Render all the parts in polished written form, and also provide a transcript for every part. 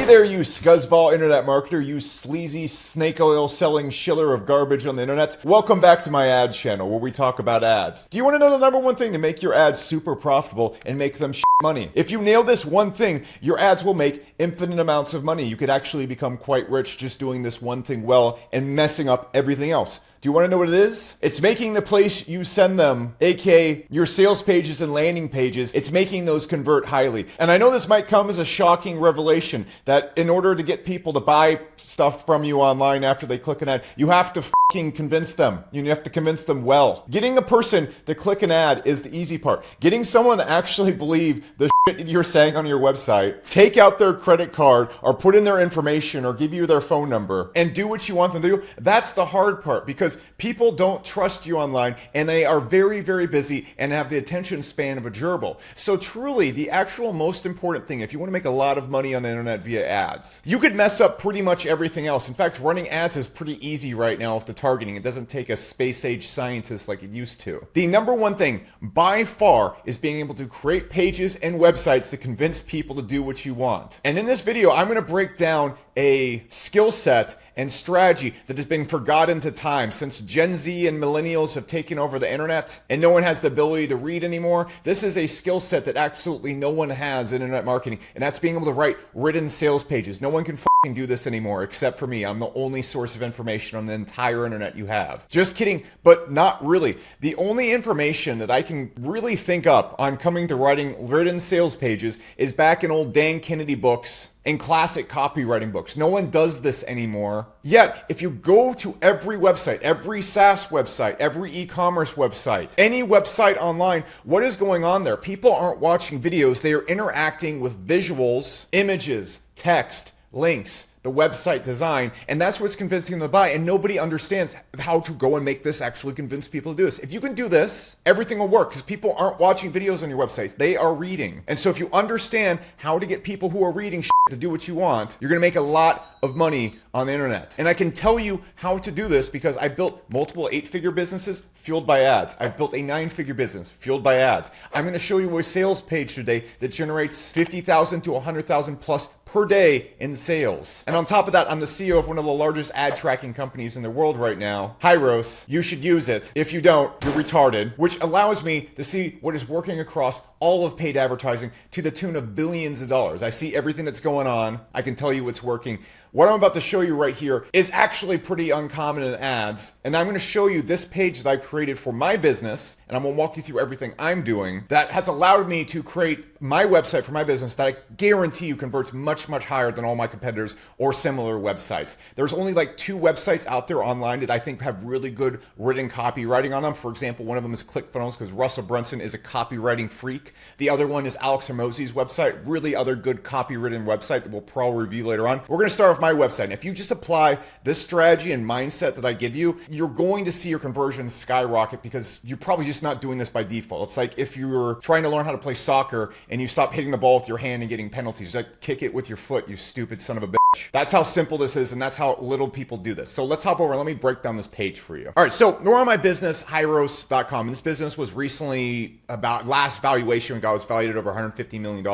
there, you scuzzball internet marketer, you sleazy snake oil selling shiller of garbage on the internet. Welcome back to my ad channel where we talk about ads. Do you want to know the number one thing to make your ads super profitable and make them money? If you nail this one thing, your ads will make infinite amounts of money. You could actually become quite rich just doing this one thing well and messing up everything else. Do you want to know what it is? It's making the place you send them, aka your sales pages and landing pages, it's making those convert highly. And I know this might come as a shocking revelation that in order to get people to buy stuff from you online after they click an ad, you have to fucking convince them. You have to convince them well. Getting a person to click an ad is the easy part. Getting someone to actually believe the shit you're saying on your website, take out their credit card or put in their information or give you their phone number and do what you want them to do, that's the hard part, because people don't trust you online and they are very, very busy and have the attention span of a gerbil. So truly, the actual most important thing, if you want to make a lot of money on the internet via ads, you could mess up pretty much everything else. In fact, running ads is pretty easy right now with the targeting. It doesn't take a space-age scientist like it used to. The number one thing by far is being able to create pages and websites to convince people to do what you want. And in this video, I'm going to break down a skill set and strategy that has been forgotten to time. Since Gen Z and millennials have taken over the internet and no one has the ability to read anymore, this is a skill set that absolutely no one has in internet marketing, and that's being able to write written sales pages. No one can fucking do this anymore except for me. I'm the only source of information on the entire internet you have. Just kidding, but not really. The only information that I can really think up on coming to writing written sales pages is back in old Dan Kennedy books and classic copywriting books. No one does this anymore. Yet, if you go to every website, every SaaS website, every e-commerce website, any website online, what is going on there? People aren't watching videos. They are interacting with visuals, images, text, links, the website design, and that's what's convincing them to buy. And nobody understands how to go and make this actually convince people to do this. If you can do this, everything will work, because people aren't watching videos on your websites. They are reading. And so if you understand how to get people who are reading to do what you want, you're going to make a lot of money on the internet. And I can tell you how to do this because I built multiple 8-figure businesses fueled by ads. I've built a 9-figure business fueled by ads. I'm going to show you a sales page today that generates 50,000 to 100,000 plus per day in sales. And on top of that, I'm the CEO of one of the largest ad tracking companies in the world right now, Hyros. You should use it. If you don't, you're retarded, which allows me to see what is working across all of paid advertising to the tune of billions of dollars. I see everything that's going on. I can tell you what's working. What I'm about to show you right here is actually pretty uncommon in ads. And I'm going to show you this page that I created for my business. And I'm going to walk you through everything I'm doing that has allowed me to create my website for my business that I guarantee you converts much, much higher than all my competitors or similar websites. There's only like 2 websites out there online that I think have really good written copywriting on them. For example, one of them is ClickFunnels because Russell Brunson is a copywriting freak. The other one is Alex Hormozi's website, really other good copywritten website that we'll probably review later on. We're going to start with my website. And if you just apply this strategy and mindset that I give you, you're going to see your conversions skyrocket because you're probably just not doing this by default. It's like if you're trying to learn how to play soccer and you stop hitting the ball with your hand and getting penalties. Like, kick it with your foot, you stupid son of a bitch. That's how simple this is, and that's how little people do this. So let's hop over and let me break down this page for you. All right, so we're on my business, Hyros.com. And this business was recently, about last valuation we got, was valued at over $150 million.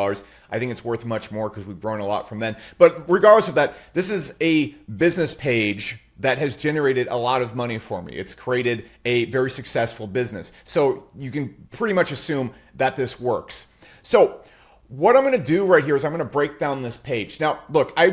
I think it's worth much more because we've grown a lot from then. But regardless of that, this is a business page that has generated a lot of money for me. It's created a very successful business. So you can pretty much assume that this works. So what I'm going to do right here is I'm going to break down this page. Now, look, I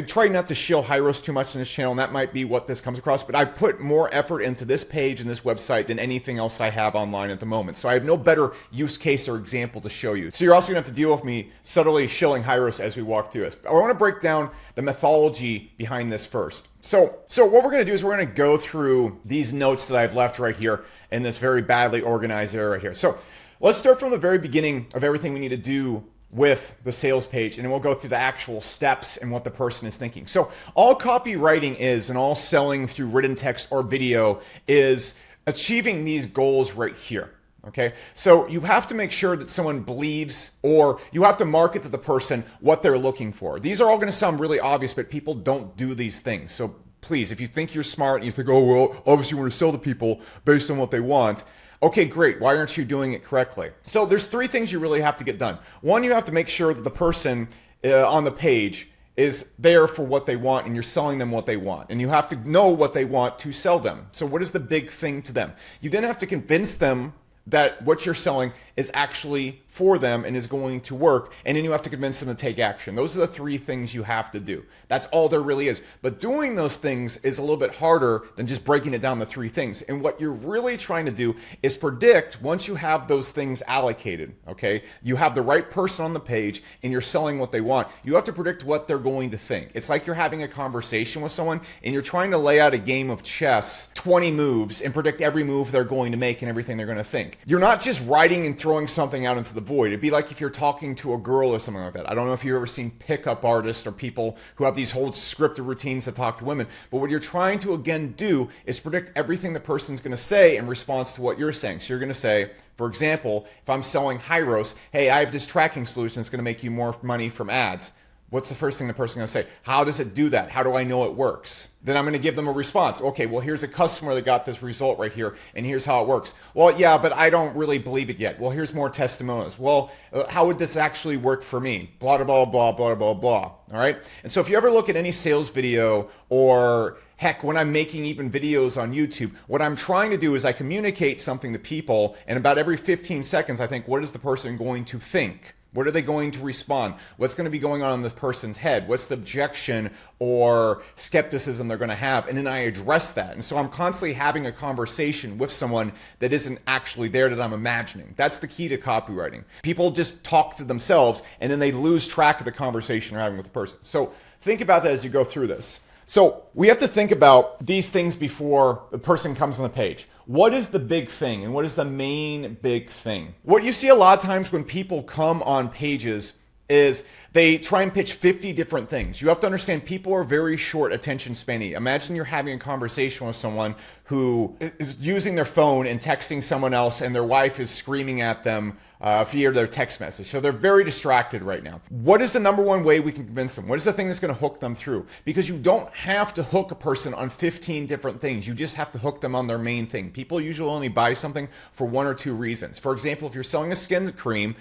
try not to shill Hyros too much in this channel, and that might be what this comes across, but I put more effort into this page and this website than anything else I have online at the moment. So I have no better use case or example to show you. So you're also going to have to deal with me subtly shilling Hyros as we walk through this. I want to break down the methodology behind this first. So what we're going to do is we're going to go through these notes that I've left right here in this very badly organized area right here. So let's start from the very beginning of everything we need to do with the sales page, and then we'll go through the actual steps and what the person is thinking. So all copywriting is, and all selling through written text or video is achieving these goals right here. Okay, so you have to make sure that someone believes, or you have to market to the person what they're looking for. These are all going to sound really obvious, but people don't do these things. So please, if you think you're smart and you think, oh, well, obviously you want to sell to people based on what they want, okay, great. Why aren't you doing it correctly? So there's 3 things you really have to get done. One, you have to make sure that the person on the page is there for what they want, and you're selling them what they want. And you have to know what they want to sell them. So what is the big thing to them? You then have to convince them that what you're selling is actually for them and is going to work, and then you have to convince them to take action. Those are the three things you have to do. That's all there really is. But doing those things is a little bit harder than just breaking it down to three things. And what you're really trying to do is predict, once you have those things allocated, okay, you have the right person on the page and you're selling what they want, you have to predict what they're going to think. It's like you're having a conversation with someone and you're trying to lay out a game of chess, 20 moves, and predict every move they're going to make and everything they're going to think. You're not just writing and throwing something out into the void. It'd be like if you're talking to a girl or something like that. I don't know if you've ever seen pickup artists or people who have these whole scripted routines to talk to women, but what you're trying to again do is predict everything the person's going to say in response to what you're saying. So you're going to say, for example, if I'm selling Hyros, hey, I have this tracking solution that's going to make you more money from ads. What's the first thing the person's going to say? How does it do that? How do I know it works? Then I'm going to give them a response. Okay, well, here's a customer that got this result right here, and here's how it works. Well, yeah, but I don't really believe it yet. Well, here's more testimonials. Well, how would this actually work for me? Blah, blah, blah, blah, blah, blah. All right? And so if you ever look at any sales video, or heck, when I'm making even videos on YouTube, what I'm trying to do is I communicate something to people, and about every 15 seconds, I think, what is the person going to think? What are they going to respond? What's going to be going on in this person's head? What's the objection or skepticism they're going to have? And then I address that. And so I'm constantly having a conversation with someone that isn't actually there, that I'm imagining. That's the key to copywriting. People just talk to themselves and then they lose track of the conversation they're having with the person. So think about that as you go through this. So we have to think about these things before the person comes on the page. What is the big thing and what is the main big thing? What you see a lot of times when people come on pages is they try and pitch 50 different things. You have to understand people are very short attention spanny. Imagine you're having a conversation with someone who is using their phone and texting someone else and their wife is screaming at them via their text message. So they're very distracted right now. What is the number one way we can convince them? What is the thing that's going to hook them through? Because you don't have to hook a person on 15 different things. You just have to hook them on their main thing. People usually only buy something for one or two reasons. For example, if you're selling a skin cream,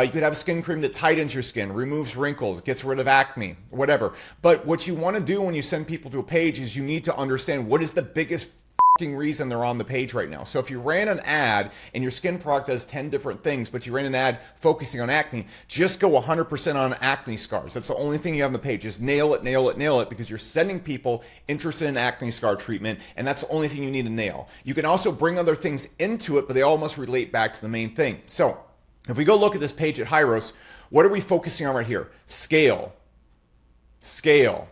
you could have a skin cream that tightens your skin, removes wrinkles, gets rid of acne, whatever. But what you want to do when you send people to a page is you need to understand what is the biggest reason they're on the page right now. So if you ran an ad and your skin product does 10 different things, but you ran an ad focusing on acne, just go 100% on acne scars. That's the only thing you have on the page. Just nail it, nail it, nail it, because you're sending people interested in acne scar treatment, and that's the only thing you need to nail. You can also bring other things into it, but they all must relate back to the main thing. So if we go look at this page at Hyros, what are we focusing on right here? Scale, scale,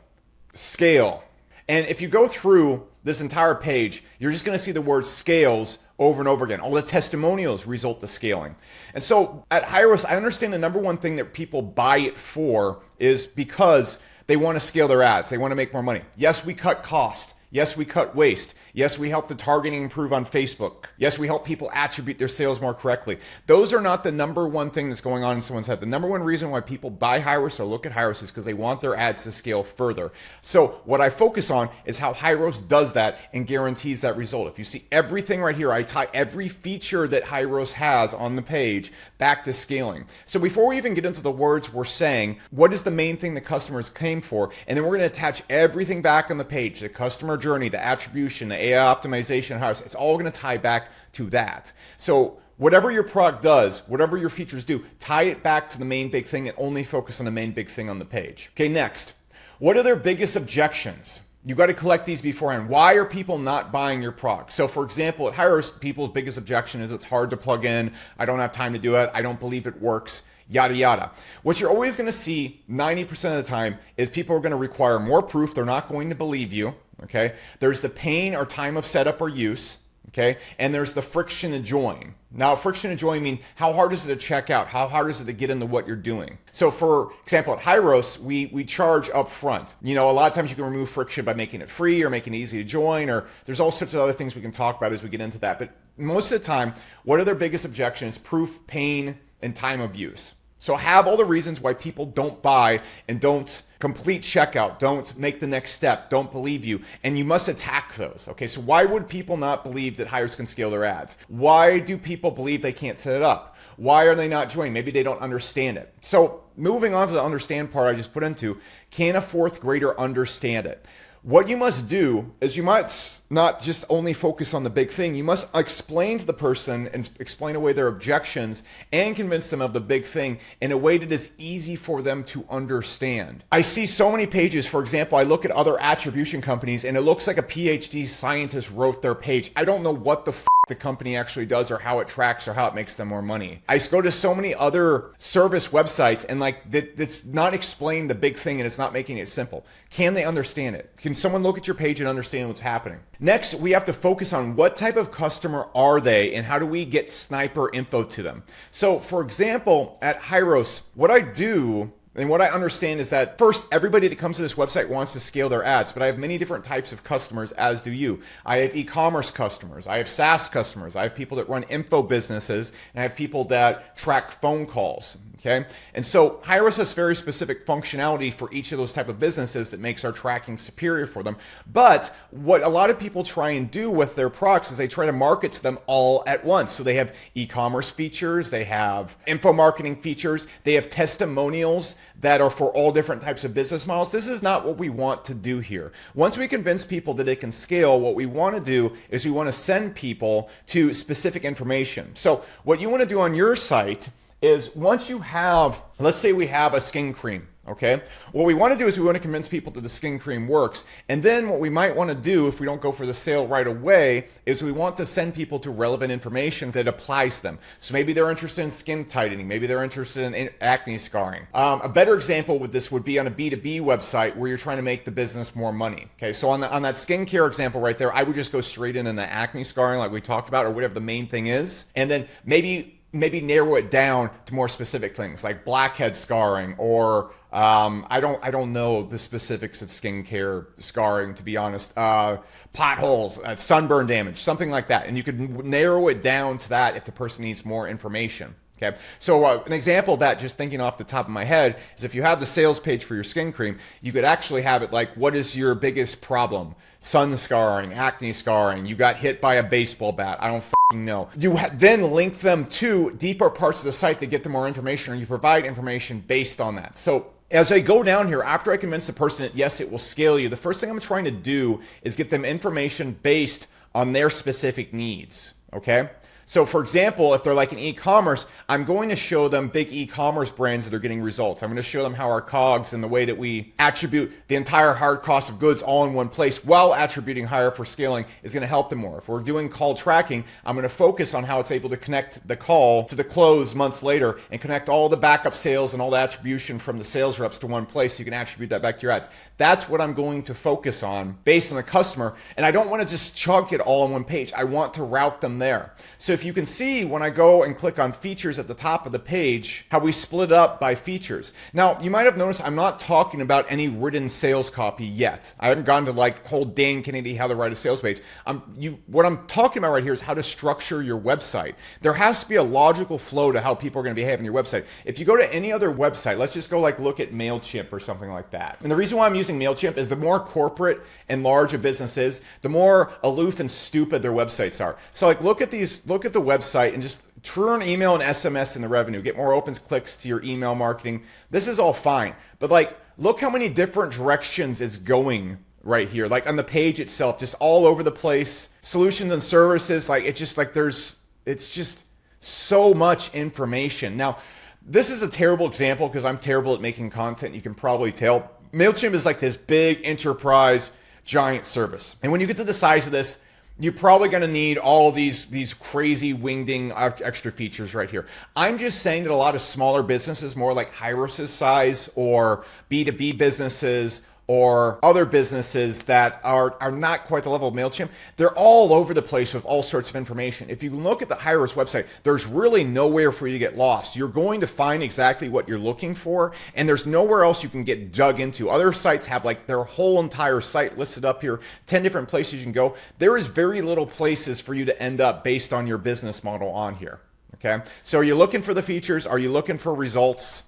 scale. And if you go through this entire page, you're just going to see the word scales over and over again. All the testimonials result to scaling. And so at Hyros, I understand the number one thing that people buy it for is because they want to scale their ads. They want to make more money. Yes, we cut cost. Yes, we cut waste. Yes, we help the targeting improve on Facebook. Yes, we help people attribute their sales more correctly. Those are not the number one thing that's going on in someone's head. The number one reason why people buy Hyros or look at Hyros is because they want their ads to scale further. So what I focus on is how Hyros does that and guarantees that result. If you see everything right here, I tie every feature that Hyros has on the page back to scaling. So before we even get into the words we're saying, what is the main thing the customers came for? And then we're going to attach everything back on the page, the customer journey, the attribution, the AI optimization, Hyros. It's all going to tie back to that. So whatever your product does, whatever your features do, tie it back to the main big thing and only focus on the main big thing on the page. Okay, next. What are their biggest objections? You got to collect these beforehand. Why are people not buying your product? So for example, at Hyros, people's biggest objection is it's hard to plug in. I don't have time to do it. I don't believe it works. Yada, yada. What you're always going to see 90% of the time is people are going to require more proof. They're not going to believe you. Okay. There's the pain or time of setup or use. Okay. And there's the friction to join. Now, friction to join means how hard is it to check out? How hard is it to get into what you're doing? So for example, at Hyros, we charge up front. You know, a lot of times you can remove friction by making it free or making it easy to join, or there's all sorts of other things we can talk about as we get into that. But most of the time, what are their biggest objections? Proof, pain, and time of use. So have all the reasons why people don't buy and don't complete checkout, don't make the next step, don't believe you, and you must attack those. Okay, so why would people not believe that Hyros can scale their ads? Why do people believe they can't set it up? Why are they not joining? Maybe they don't understand it. So moving on to the understand part I just put into, can a fourth grader understand it? What you must do is you must not just only focus on the big thing, you must explain to the person and explain away their objections and convince them of the big thing in a way that is easy for them to understand. I see so many pages, for example, I look at other attribution companies and it looks like a PhD scientist wrote their page. I don't know what the the company actually does or how it tracks or how it makes them more money. I go to so many other service websites and it's not explaining the big thing and it's not making it simple. Can they understand it? Can someone look at your page and understand what's happening? Next, we have to focus on what type of customer are they and how do we get sniper info to them. So for example, at Hyros, what I do and what I understand is that first, everybody that comes to this website wants to scale their ads, but I have many different types of customers, as do you. I have e-commerce customers, I have SaaS customers, I have people that run info businesses, and I have people that track phone calls, okay? And so Hyros has very specific functionality for each of those type of businesses that makes our tracking superior for them. But what a lot of people try and do with their products is they try to market to them all at once. So they have e-commerce features, they have info marketing features, they have testimonials that are for all different types of business models. This is not what we want to do here. Once we convince people that they can scale, what we want to do is we want to send people to specific information. So what you want to do on your site is once you have, let's say we have a skin cream, okay? What we want to do is we want to convince people that the skin cream works. And then what we might want to do if we don't go for the sale right away is we want to send people to relevant information that applies to them. So maybe they're interested in skin tightening. Maybe they're interested in acne scarring. A better example with this would be on a B2B website where you're trying to make the business more money. Okay, so on that skincare example right there, I would just go straight in the acne scarring like we talked about or whatever the main thing is. And then maybe narrow it down to more specific things like blackhead scarring or I don't know the specifics of skincare scarring, to be honest. Potholes, sunburn damage, something like that. And you could narrow it down to that if the person needs more information. Okay, so an example of that, just thinking off the top of my head, is if you have the sales page for your skin cream, you could actually have it like, what is your biggest problem? Sun scarring, acne scarring, you got hit by a baseball bat, I don't fucking know. You then link them to deeper parts of the site to get them more information, or you provide information based on that. So as I go down here, after I convince the person that yes, it will scale you, the first thing I'm trying to do is get them information based on their specific needs, okay? So for example, if they're like an e-commerce, I'm going to show them big e-commerce brands that are getting results. I'm going to show them how our COGS and the way that we attribute the entire hard cost of goods all in one place while attributing higher for scaling is going to help them more. If we're doing call tracking, I'm going to focus on how it's able to connect the call to the close months later and connect all the backup sales and all the attribution from the sales reps to one place so you can attribute that back to your ads. That's what I'm going to focus on based on the customer. And I don't want to just chunk it all on one page. I want to route them there. So if you can see when I go and click on features at the top of the page, how we split up by features. Now, you might have noticed I'm not talking about any written sales copy yet. I haven't gone to like whole Dan Kennedy how to write a sales page. What I'm talking about right here is how to structure your website. There has to be a logical flow to how people are going to behave on your website. If you go to any other website, let's just go like look at MailChimp or something like that. And the reason why I'm using MailChimp is the more corporate and large a business is, the more aloof and stupid their websites are. So like look at the website and just turn email and SMS in the revenue, get more opens clicks to your email marketing. This is all fine. But like, look how many different directions it's going right here. Like on the page itself, just all over the place, solutions and services. Like it's just so much information. Now, this is a terrible example because I'm terrible at making content. You can probably tell. MailChimp is like this big enterprise giant service. And when you get to the size of this, you're probably going to need all these crazy wingding extra features right here. I'm just saying that a lot of smaller businesses, more like Hyros' size or B2B businesses or other businesses that are not quite the level of MailChimp, they're all over the place with all sorts of information. If you look at the Hyros website, there's really nowhere for you to get lost. You're going to find exactly what you're looking for, and there's nowhere else you can get dug into. Other sites have like their whole entire site listed up here, 10 different places you can go. There is very little places for you to end up based on your business model on here, okay? So are you looking for the features? Are you looking for results?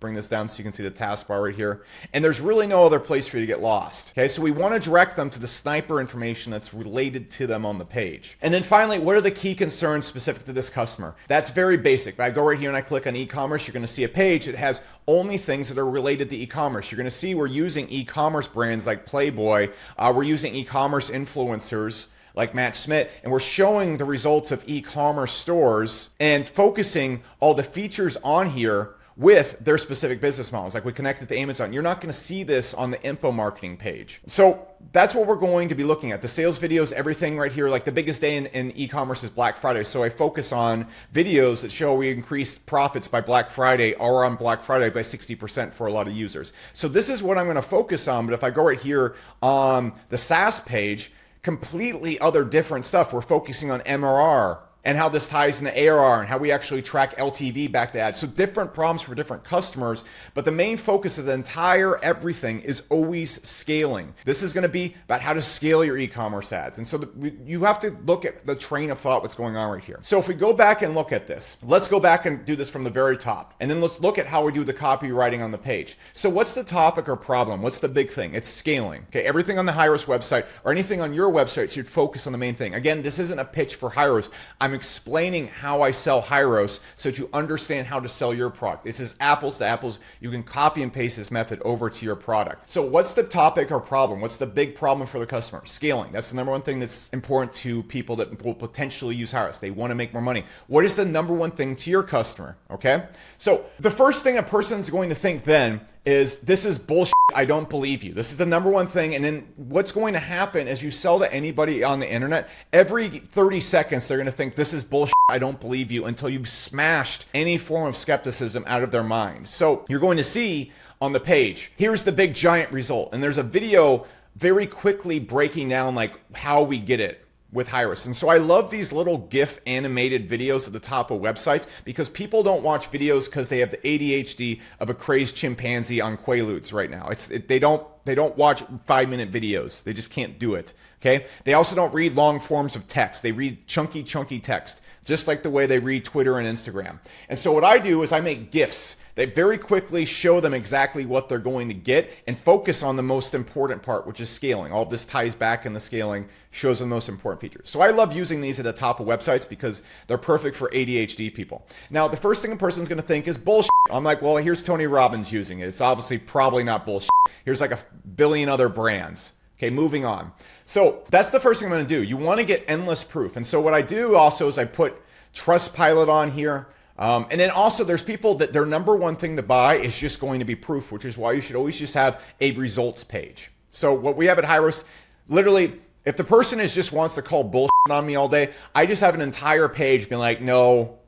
bring this down so you can see the taskbar right here. And there's really no other place for you to get lost. Okay, so we want to direct them to the sniper information that's related to them on the page. And then finally, what are the key concerns specific to this customer? That's very basic. If I go right here and I click on e-commerce, you're going to see a page that has only things that are related to e-commerce. You're going to see we're using e-commerce brands like Playboy. We're using e-commerce influencers like Matt Smith, and we're showing the results of e-commerce stores and focusing all the features on here with their specific business models. Like we connected to Amazon. You're not going to see this on the info marketing page. So that's what we're going to be looking at. The sales videos, everything right here. Like the biggest day in e-commerce is Black Friday. So I focus on videos that show we increased profits by Black Friday or on Black Friday by 60% for a lot of users. So this is what I'm going to focus on. But if I go right here on the SaaS page, completely other different stuff. We're focusing on MRR and how this ties into ARR and how we actually track LTV back to ads. So different problems for different customers, but the main focus of the entire everything is always scaling. This is going to be about how to scale your e-commerce ads. And so you have to look at the train of thought, what's going on right here. So if we go back and look at this, let's go back and do this from the very top. And then let's look at how we do the copywriting on the page. So what's the topic or problem? What's the big thing? It's scaling. Okay, everything on the Hyros website or anything on your website should focus on the main thing. Again, this isn't a pitch for Hyros. I'm explaining how I sell Hyros so that you understand how to sell your product. This is apples to apples. You can copy and paste this method over to your product. So what's the topic or problem? What's the big problem for the customer? Scaling. That's the number one thing that's important to people that will potentially use Hyros. They want to make more money. What is the number one thing to your customer? Okay. So the first thing a person's going to think then is, this is bullshit. I don't believe you. This is the number one thing. And then what's going to happen as you sell to anybody on the internet, every 30 seconds, they're going to think this is bullshit. I don't believe you, until you've smashed any form of skepticism out of their mind. So you're going to see on the page, here's the big giant result. And there's a video very quickly breaking down like how we get it with Hyros. And so I love these little GIF animated videos at the top of websites, because people don't watch videos because they have the ADHD of a crazed chimpanzee on Quaaludes right now. They don't watch 5-minute videos. They just can't do it. Okay. They also don't read long forms of text. They read chunky text, just like the way they read Twitter and Instagram. And so what I do is I make GIFs that very quickly show them exactly what they're going to get and focus on the most important part, which is scaling. All this ties back in the scaling, shows them the most important features. So I love using these at the top of websites because they're perfect for ADHD people. Now, the first thing a person's going to think is bullshit. I'm like, well, here's Tony Robbins using it. It's obviously probably not bullshit. Here's like a billion other brands. Okay, moving on. So that's the first thing I'm going to do. You want to get endless proof. And so what I do also is I put Trustpilot on here. And then also there's people that their number one thing to buy is just going to be proof, which is why you should always just have a results page. So what we have at Hyros, literally, if the person just wants to call bullshit on me all day, I just have an entire page being like, no,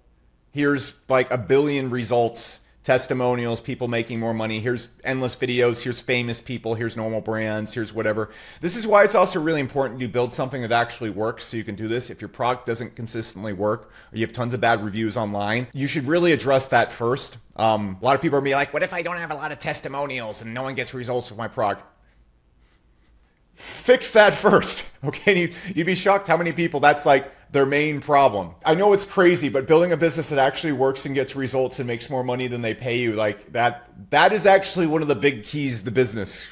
here's like a billion results, testimonials, people making more money. Here's endless videos. Here's famous people. Here's normal brands. Here's whatever. This is why it's also really important you build something that actually works so you can do this. If your product doesn't consistently work or you have tons of bad reviews online, you should really address that first. A lot of people are being like, what if I don't have a lot of testimonials and no one gets results with my product? Fix that first, okay? You'd be shocked how many people that's like their main problem. I know it's crazy, but building a business that actually works and gets results and makes more money than they pay you, like that is actually one of the big keys to business.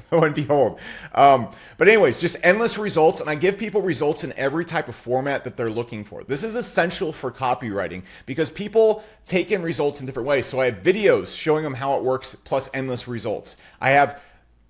Lo and behold. But anyways, just endless results. And I give people results in every type of format that they're looking for. This is essential for copywriting because people take in results in different ways. So I have videos showing them how it works plus endless results. I have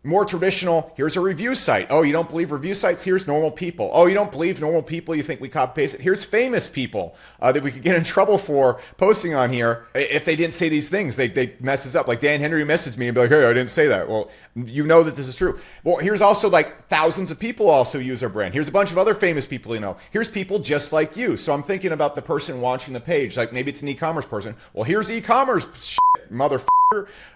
more traditional, here's a review site. Oh, you don't believe review sites? Here's normal people. Oh, you don't believe normal people? You think we copy paste it? Here's famous people that we could get in trouble for posting on here if they didn't say these things. They mess us up. Like Dan Henry messaged me and be like, hey, I didn't say that. Well, you know that this is true. Well, here's also like thousands of people also use our brand. Here's a bunch of other famous people you know. Here's people just like you. So I'm thinking about the person watching the page. Like maybe it's an e-commerce person. Well, here's e-commerce shit, motherfucker.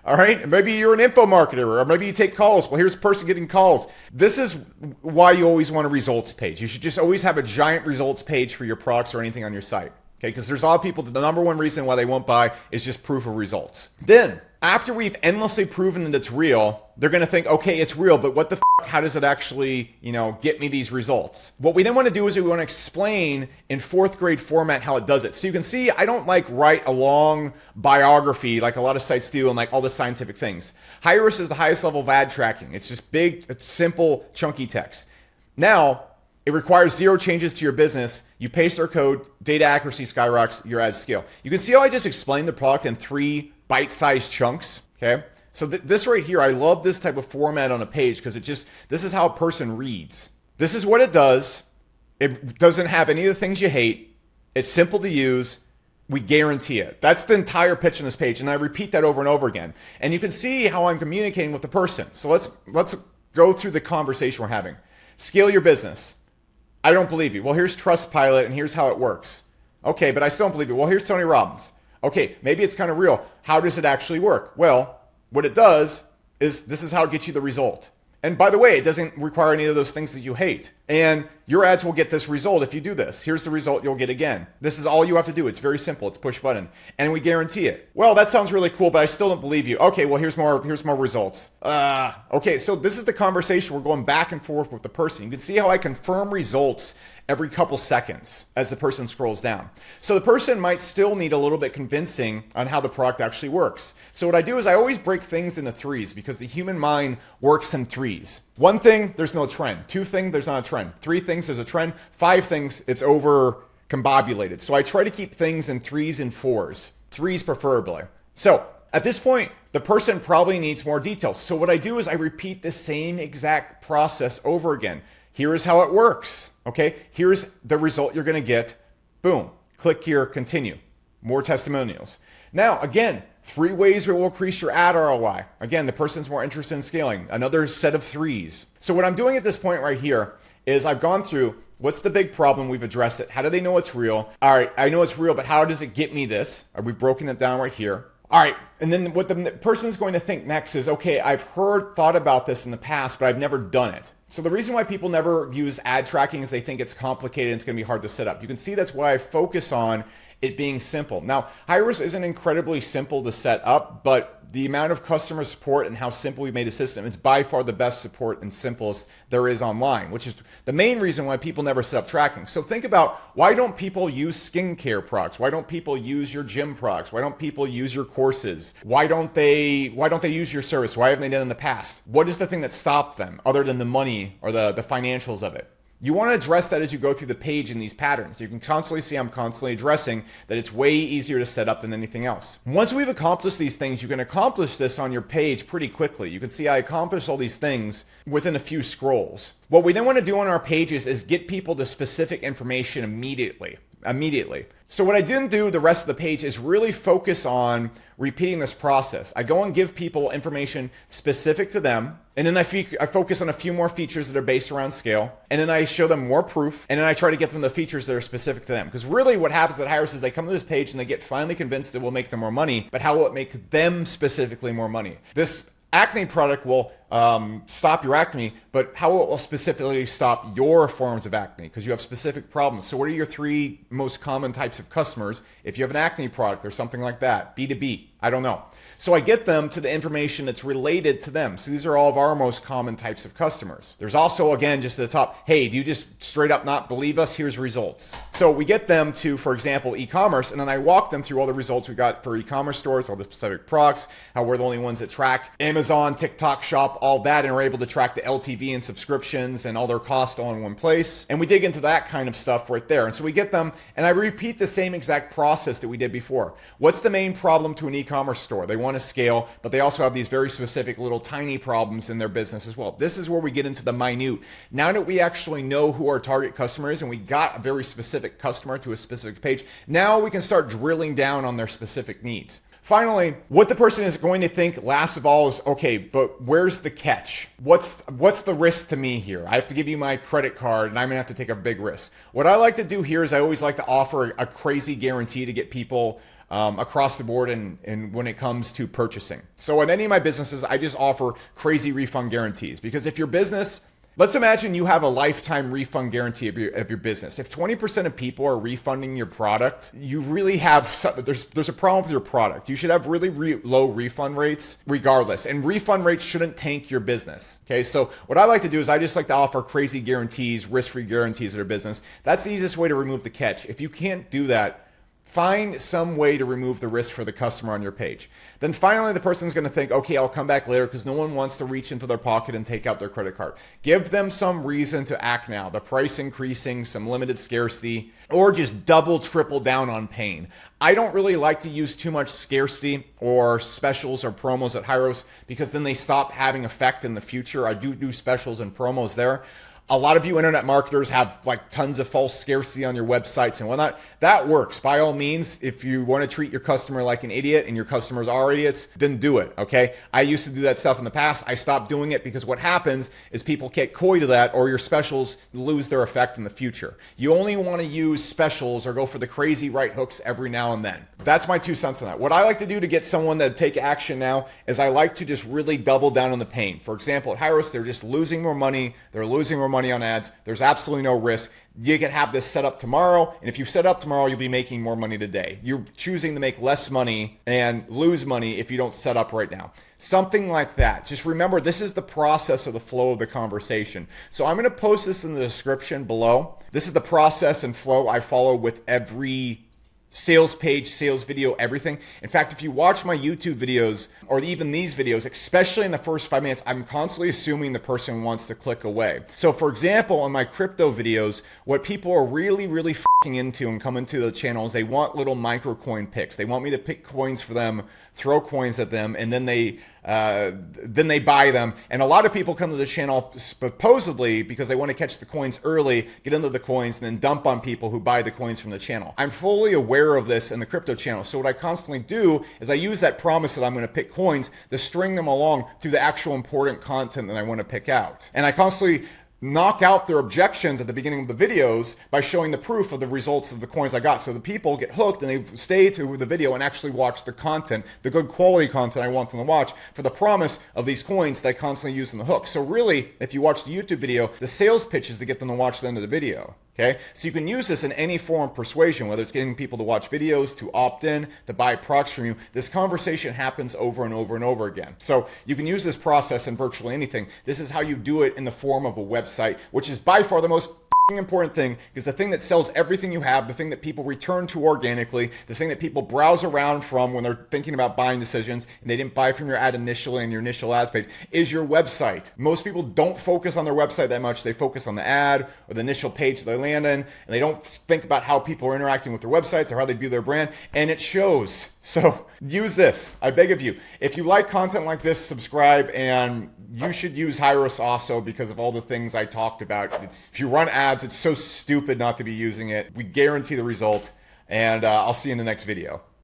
All right. Maybe you're an info marketer or maybe you take calls. Well, here's a person getting calls. This is why you always want a results page. You should just always have a giant results page for your products or anything on your site. Okay. Because there's a lot of people that the number one reason why they won't buy is just proof of results. Then After we've endlessly proven that it's real, they're going to think, okay, it's real, but what the how does it actually, get me these results? What we then want to do is we want to explain in fourth grade format how it does it. So you can see I don't write a long biography like a lot of sites do and all the scientific things. High-risk is the highest level of ad tracking. It's just big, it's simple, chunky text. Now, it requires 0 changes to your business. You paste our code, data accuracy skyrockets, your ads scale. You can see how I just explained the product in 3 bite-sized chunks, okay? So this right here, I love this type of format on a page because this is how a person reads. This is what it does. It doesn't have any of the things you hate. It's simple to use. We guarantee it. That's the entire pitch on this page, and I repeat that over and over again. And you can see how I'm communicating with the person. So let's go through the conversation we're having. Scale your business. I don't believe you. Well, here's Trustpilot, and here's how it works. Okay, but I still don't believe you. Well, here's Tony Robbins. Okay, maybe it's kind of real. How does it actually work? Well, what it does is this is how it gets you the result. And by the way, it doesn't require any of those things that you hate. And your ads will get this result if you do this. Here's the result you'll get again. This is all you have to do. It's very simple. It's push button. And we guarantee it. Well, that sounds really cool, but I still don't believe you. Okay, well, here's more results. Okay, so this is the conversation. We're going back and forth with the person. You can see how I confirm results every couple seconds as the person scrolls down. So the person might still need a little bit convincing on how the product actually works. So what I do is I always break things into 3s because the human mind works in 3s. 1 thing, there's no trend. 2 things, there's not a trend. 3 things, there's a trend. 5 things, it's over combobulated. So I try to keep things in 3s and 4s. 3s preferably. So at this point, the person probably needs more details. So what I do is I repeat the same exact process over again. Here is how it works. Okay, here's the result you're going to get. Boom. Click here, continue. More testimonials. Now, again, 3 ways it will increase your ad ROI. Again, the person's more interested in scaling. Another set of 3s. So what I'm doing at this point right here is I've gone through what's the big problem. We've addressed it. How do they know it's real? All right, I know it's real, but how does it get me this? We've broken it down right here. All right, and then what the person's going to think next is, okay, I've thought about this in the past, but I've never done it. So the reason why people never use ad tracking is they think it's complicated and it's going to be hard to set up. You can see that's why I focus on it being simple. Now, high-risk isn't incredibly simple to set up, but the amount of customer support and how simple we made a system, it's by far the best support and simplest there is online, which is the main reason why people never set up tracking. So think about, why don't people use skincare products? Why don't people use your gym products? Why don't people use your courses? Why don't they use your service? Why haven't they done it in the past? What is the thing that stopped them other than the money or the financials of it? You want to address that as you go through the page in these patterns. You can constantly see I'm constantly addressing that it's way easier to set up than anything else. Once we've accomplished these things, you can accomplish this on your page pretty quickly. You can see I accomplished all these things within a few scrolls. What we then want to do on our pages is get people to specific information immediately. So what I didn't do the rest of the page is really focus on repeating this process. I go and give people information specific to them, and then I focus on a few more features that are based around scale, and then I show them more proof, and then I try to get them the features that are specific to them. Because really what happens at high-risk is they come to this page and they get finally convinced it will make them more money, but how will it make them specifically more money? This acne product will stop your acne, but how it will specifically stop your forms of acne, because you have specific problems. So what are your 3 most common types of customers if you have an acne product or something like that? B2B, I don't know. So I get them to the information that's related to them. So these are all of our most common types of customers. There's also, again, just at the top, hey, do you just straight up not believe us? Here's results. So we get them to, for example, e-commerce, and then I walk them through all the results we got for e-commerce stores, all the specific products, how we're the only ones that track Amazon, TikTok Shop, all that, and we're able to track the LTV and subscriptions and all their costs all in one place. And we dig into that kind of stuff right there. And so we get them, and I repeat the same exact process that we did before. What's the main problem to an e-commerce store? They want to scale, but they also have these very specific little tiny problems in their business as well. This is where we get into the minute. Now that we actually know who our target customer is and we got a very specific customer to a specific page, now we can start drilling down on their specific needs. Finally, what the person is going to think last of all is, okay, but where's the catch? What's the risk to me here? I have to give you my credit card and I'm gonna have to take a big risk. What I like to do here is I always like to offer a crazy guarantee to get people across the board and when it comes to purchasing. So in any of my businesses, I just offer crazy refund guarantees, because if your business Let's imagine you have a lifetime refund guarantee of your business. If 20% of people are refunding your product, you really have, there's a problem with your product. You should have really low refund rates regardless. And refund rates shouldn't tank your business. Okay, so what I like to do is I just like to offer crazy guarantees, risk-free guarantees at our business. That's the easiest way to remove the catch. If you can't do that, find some way to remove the risk for the customer on your page. Then finally, the person's going to think, okay, I'll come back later, because no one wants to reach into their pocket and take out their credit card. Give them some reason to act now. The price increasing, some limited scarcity, or just double, triple down on pain. I don't really like to use too much scarcity or specials or promos at Hyros, because then they stop having effect in the future. I do specials and promos there. A lot of you internet marketers have like tons of false scarcity on your websites and whatnot. That works. By all means, if you want to treat your customer like an idiot and your customers are idiots, then do it, okay? I used to do that stuff in the past. I stopped doing it because what happens is people get coy to that, or your specials lose their effect in the future. You only want to use specials or go for the crazy right hooks every now and then. That's my 2 cents on that. What I like to do to get someone to take action now is I like to just really double down on the pain. For example, at Hyros, they're just losing more money. They're losing more money on ads. There's absolutely no risk. You can have this set up tomorrow, and if you set up tomorrow, you'll be making more money today. You're choosing to make less money and lose money if you don't set up right now. Something like that. Just remember, this is the process of the flow of the conversation. So I'm going to post this in the description below. This is the process and flow I follow with every sales page, sales video, everything. In fact, if you watch my YouTube videos or even these videos, especially in the first 5 minutes, I'm constantly assuming the person wants to click away. So for example, on my crypto videos, what people are really f***ing into and coming to the channel is they want little micro coin picks. They want me to pick coins for them, throw coins at them, and then they buy them. And a lot of people come to the channel supposedly because they want to catch the coins early, get into the coins, and then dump on people who buy the coins from the channel. I'm fully aware of this in the crypto channel. So what I constantly do is I use that promise that I'm going to pick coins to string them along to the actual important content that I want to pick out. And I constantly knock out their objections at the beginning of the videos by showing the proof of the results of the coins I got. So the people get hooked and they stay through the video and actually watch the content, the good quality content I want them to watch for the promise of these coins that I constantly use in the hook. So really, if you watch the YouTube video, the sales pitch is to get them to watch the end of the video. Okay, so you can use this in any form of persuasion, whether it's getting people to watch videos, to opt in, to buy products from you. This conversation happens over and over and over again. So you can use this process in virtually anything. This is how you do it in the form of a website, which is by far the most important thing, because the thing that sells everything you have, the thing that people return to organically, the thing that people browse around from when they're thinking about buying decisions and they didn't buy from your ad initially and your initial ad page, is your website. Most people don't focus on their website that much. They focus on the ad or the initial page that they land in, and they don't think about how people are interacting with their websites or how they view their brand, and it shows. So use this. I beg of you. If you like content like this, subscribe, and you should use Hyros also because of all the things I talked about. If you run ads, it's so stupid not to be using it. We guarantee the result, and I'll see you in the next video.